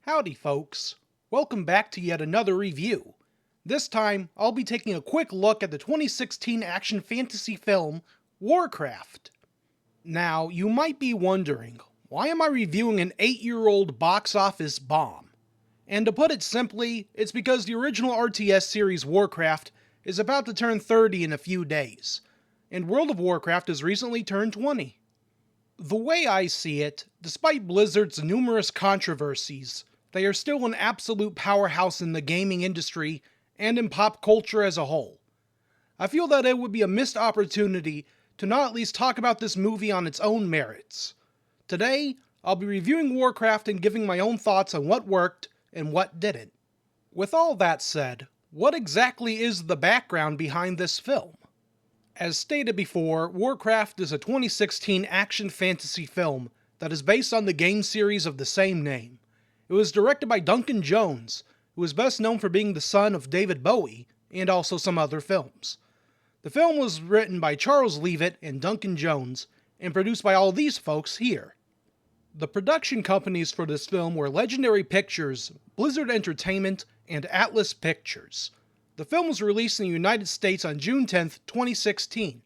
Howdy folks, welcome back to yet another review. This time, I'll be taking a quick look at the 2016 action fantasy film, Warcraft. Now, you might be wondering, why am I reviewing an 8-year-old box office bomb? And to put it simply, it's because the original RTS series Warcraft is about to turn 30 in a few days, and World of Warcraft has recently turned 20. The way I see it, despite Blizzard's numerous controversies, they are still an absolute powerhouse in the gaming industry and in pop culture as a whole. I feel that it would be a missed opportunity to not at least talk about this movie on its own merits. Today, I'll be reviewing Warcraft and giving my own thoughts on what worked and what didn't. With all that said, what exactly is the background behind this film? As stated before, Warcraft is a 2016 action fantasy film that is based on the game series of the same name. It was directed by Duncan Jones, who is best known for being the son of David Bowie, and also some other films. The film was written by Charles Leavitt and Duncan Jones, and produced by all these folks here. The production companies for this film were Legendary Pictures, Blizzard Entertainment, and Atlas Pictures. The film was released in the United States on June 10, 2016.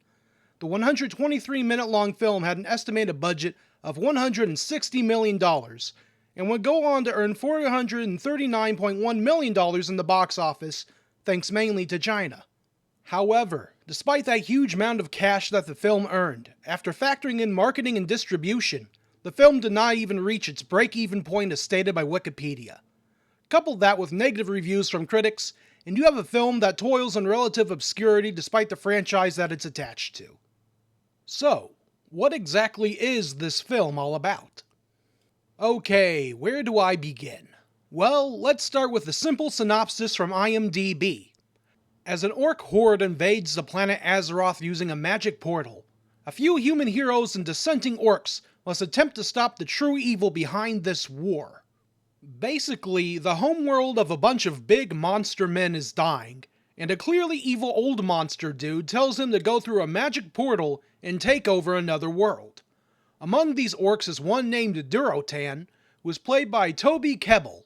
The 123-minute-long film had an estimated budget of $160 million, and would go on to earn $439.1 million in the box office, thanks mainly to China. However, despite that huge amount of cash that the film earned, after factoring in marketing and distribution, the film did not even reach its break-even point as stated by Wikipedia. Couple that with negative reviews from critics, and you have a film that toils in relative obscurity despite the franchise that it's attached to. So, what exactly is this film all about? Okay, where do I begin? Well, let's start with a simple synopsis from IMDb. As an orc horde invades the planet Azeroth using a magic portal, a few human heroes and dissenting orcs must attempt to stop the true evil behind this war. Basically, the homeworld of a bunch of big monster men is dying, and a clearly evil old monster dude tells him to go through a magic portal and take over another world. Among these orcs is one named Durotan, who is played by Toby Kebbell.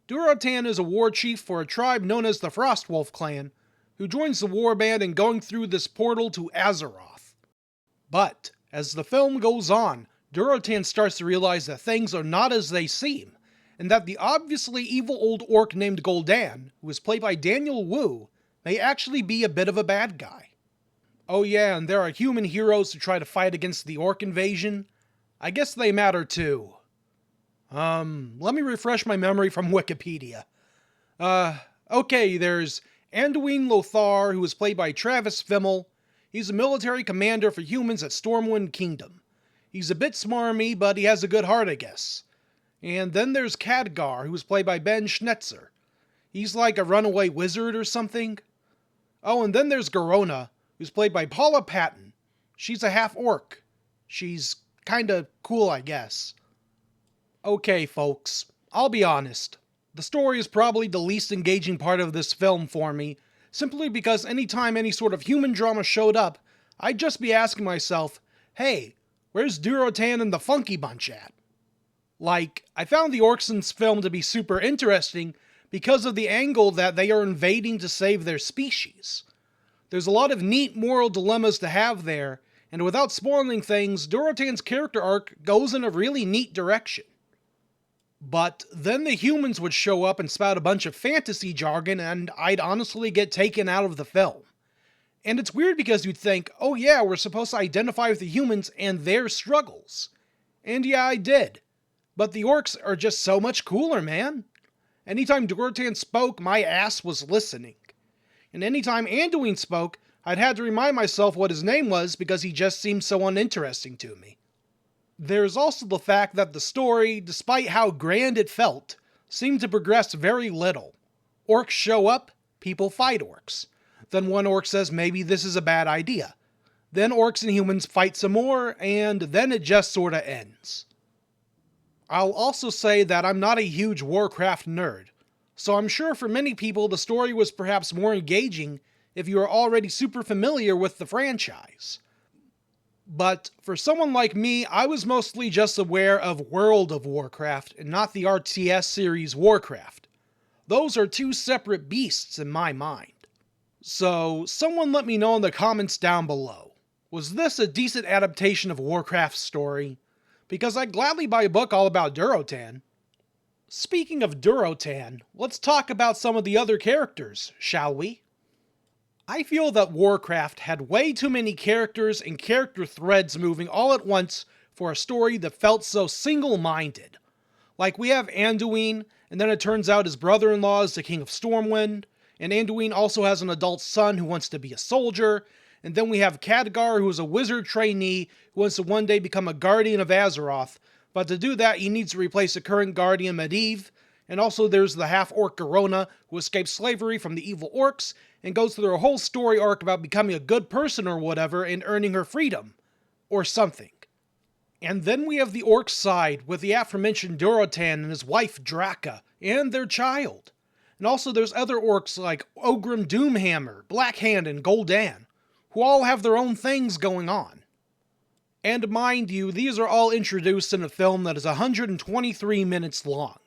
Durotan is a war chief for a tribe known as the Frostwolf clan, who joins the warband in going through this portal to Azeroth. But, as the film goes on, Durotan starts to realize that things are not as they seem, and that the obviously evil old orc named Gul'dan, who is played by Daniel Wu, may actually be a bit of a bad guy. Oh yeah, and there are human heroes who try to fight against the orc invasion. I guess they matter too. Let me refresh my memory from Wikipedia. Okay, there's Anduin Lothar, who is played by Travis Fimmel. He's a military commander for humans at Stormwind Kingdom. He's a bit smarmy, but he has a good heart, I guess. And then there's Khadgar, who is played by Ben Schnetzer. He's like a runaway wizard or something. Oh, and then there's Garona, who's played by Paula Patton. She's a half-orc. She's kinda cool, I guess. Okay, folks, I'll be honest. The story is probably the least engaging part of this film for me, simply because anytime any sort of human drama showed up, I'd just be asking myself, hey, where's Durotan and the Funky Bunch at? Like, I found the orcs in this film to be super interesting because of the angle that they are invading to save their species. There's a lot of neat moral dilemmas to have there, and without spoiling things, Durotan's character arc goes in a really neat direction. But then the humans would show up and spout a bunch of fantasy jargon, and I'd honestly get taken out of the film. And it's weird because you'd think, oh yeah, we're supposed to identify with the humans and their struggles. And yeah, I did. But the orcs are just so much cooler, man. Anytime Durotan spoke, my ass was listening. And anytime Anduin spoke, I'd had to remind myself what his name was because he just seemed so uninteresting to me. There's also the fact that the story, despite how grand it felt, seemed to progress very little. Orcs show up, people fight orcs. Then one orc says maybe this is a bad idea. Then orcs and humans fight some more, and then it just sorta ends. I'll also say that I'm not a huge Warcraft nerd, so I'm sure for many people the story was perhaps more engaging if you are already super familiar with the franchise. But for someone like me, I was mostly just aware of World of Warcraft and not the RTS series Warcraft. Those are two separate beasts in my mind. So, someone let me know in the comments down below. Was this a decent adaptation of Warcraft's story? Because I'd gladly buy a book all about Durotan. Speaking of Durotan, let's talk about some of the other characters, shall we? I feel that Warcraft had way too many characters and character threads moving all at once for a story that felt so single-minded. Like, we have Anduin, and then it turns out his brother-in-law is the King of Stormwind, and Anduin also has an adult son who wants to be a soldier, and then we have Khadgar, who is a wizard trainee who wants to one day become a guardian of Azeroth, but to do that he needs to replace the current guardian Medivh, and also there's the half-orc Garona, who escapes slavery from the evil orcs, and goes through a whole story arc about becoming a good person or whatever and earning her freedom. Or something. And then we have the orc side, with the aforementioned Durotan and his wife Draka, and their child. And also there's other orcs like Ogrim Doomhammer, Blackhand, and Gul'dan, who all have their own things going on. And mind you, these are all introduced in a film that is 123 minutes long,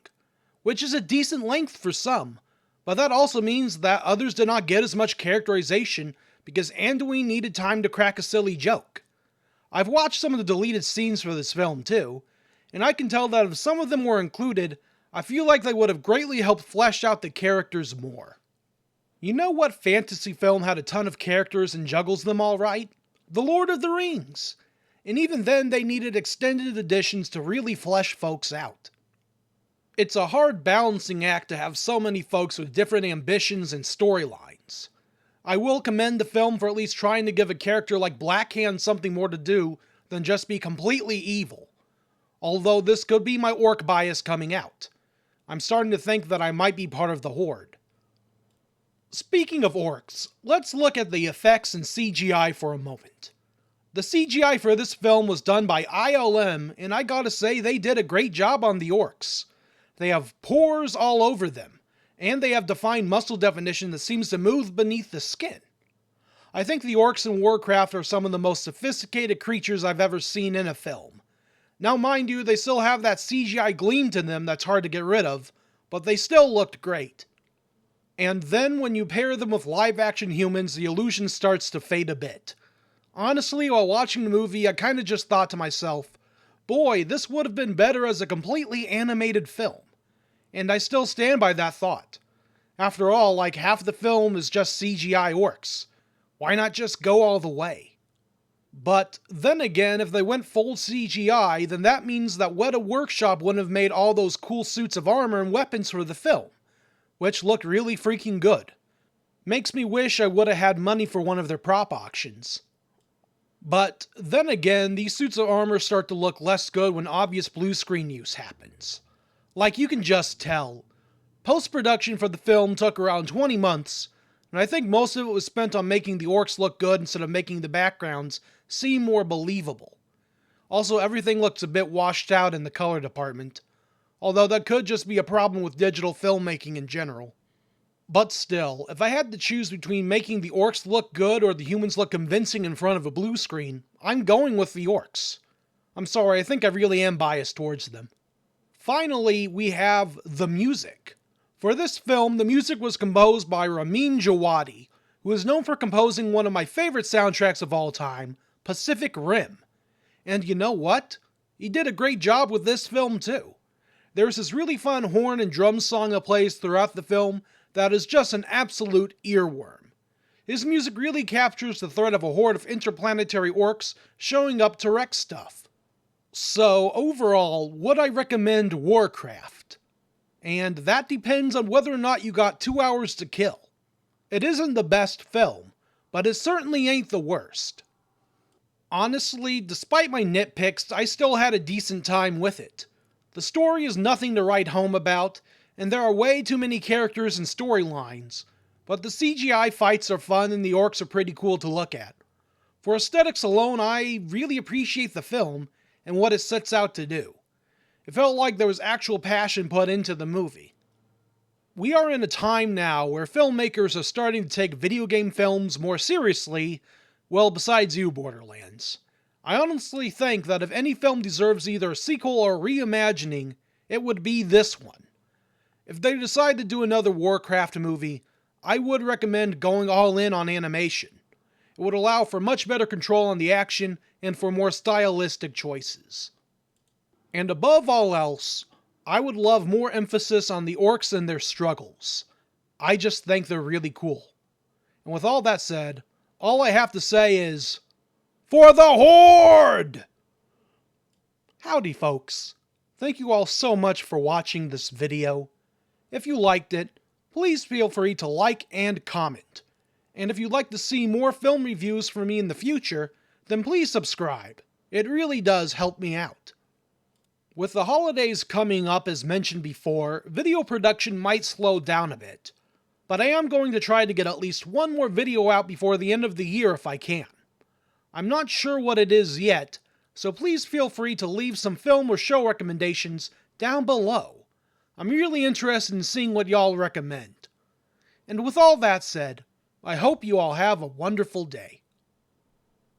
which is a decent length for some, but that also means that others did not get as much characterization because Anduin needed time to crack a silly joke. I've watched some of the deleted scenes for this film too, and I can tell that if some of them were included, I feel like they would have greatly helped flesh out the characters more. You know what fantasy film had a ton of characters and juggles them all right? The Lord of the Rings! And even then they needed extended editions to really flesh folks out. It's a hard balancing act to have so many folks with different ambitions and storylines. I will commend the film for at least trying to give a character like Blackhand something more to do than just be completely evil. Although this could be my orc bias coming out. I'm starting to think that I might be part of the Horde. Speaking of orcs, let's look at the effects and CGI for a moment. The CGI for this film was done by ILM, and I gotta say they did a great job on the orcs. They have pores all over them, and they have defined muscle definition that seems to move beneath the skin. I think the orcs in Warcraft are some of the most sophisticated creatures I've ever seen in a film. Now mind you, they still have that CGI gleam to them that's hard to get rid of, but they still looked great. And then when you pair them with live-action humans, the illusion starts to fade a bit. Honestly, while watching the movie, I kinda just thought to myself, boy, this would have been better as a completely animated film. And I still stand by that thought. After all, like half the film is just CGI orcs. Why not just go all the way? But then again, if they went full CGI, then that means that Weta Workshop wouldn't have made all those cool suits of armor and weapons for the film, which looked really freaking good. Makes me wish I would have had money for one of their prop auctions. But then again, these suits of armor start to look less good when obvious blue screen use happens. Like, you can just tell. Post-production for the film took around 20 months, and I think most of it was spent on making the orcs look good instead of making the backgrounds seem more believable. Also, everything looks a bit washed out in the color department, although that could just be a problem with digital filmmaking in general. But still, if I had to choose between making the orcs look good or the humans look convincing in front of a blue screen, I'm going with the orcs. I'm sorry, I think I really am biased towards them. Finally, we have the music. For this film, the music was composed by Ramin Djawadi, who is known for composing one of my favorite soundtracks of all time, Pacific Rim. And you know what? He did a great job with this film too. There's this really fun horn and drum song that plays throughout the film that is just an absolute earworm. His music really captures the threat of a horde of interplanetary orcs showing up to wreck stuff. So overall, would I recommend Warcraft? And that depends on whether or not you got 2 hours to kill. It isn't the best film, but it certainly ain't the worst. Honestly, despite my nitpicks, I still had a decent time with it. The story is nothing to write home about, and there are way too many characters and storylines, but the CGI fights are fun and the orcs are pretty cool to look at. For aesthetics alone, I really appreciate the film and what it sets out to do. It felt like there was actual passion put into the movie. We are in a time now where filmmakers are starting to take video game films more seriously, well, besides you, Borderlands. I honestly think that if any film deserves either a sequel or a reimagining, it would be this one. If they decide to do another Warcraft movie, I would recommend going all in on animation. It would allow for much better control on the action and for more stylistic choices. And above all else, I would love more emphasis on the orcs and their struggles. I just think they're really cool. And with all that said, all I have to say is, for the Horde! Howdy folks. Thank you all so much for watching this video. If you liked it, please feel free to like and comment. And if you'd like to see more film reviews from me in the future, then please subscribe. It really does help me out. With the holidays coming up as mentioned before, video production might slow down a bit. But I am going to try to get at least one more video out before the end of the year if I can. I'm not sure what it is yet, so please feel free to leave some film or show recommendations down below. I'm really interested in seeing what y'all recommend. And with all that said, I hope you all have a wonderful day.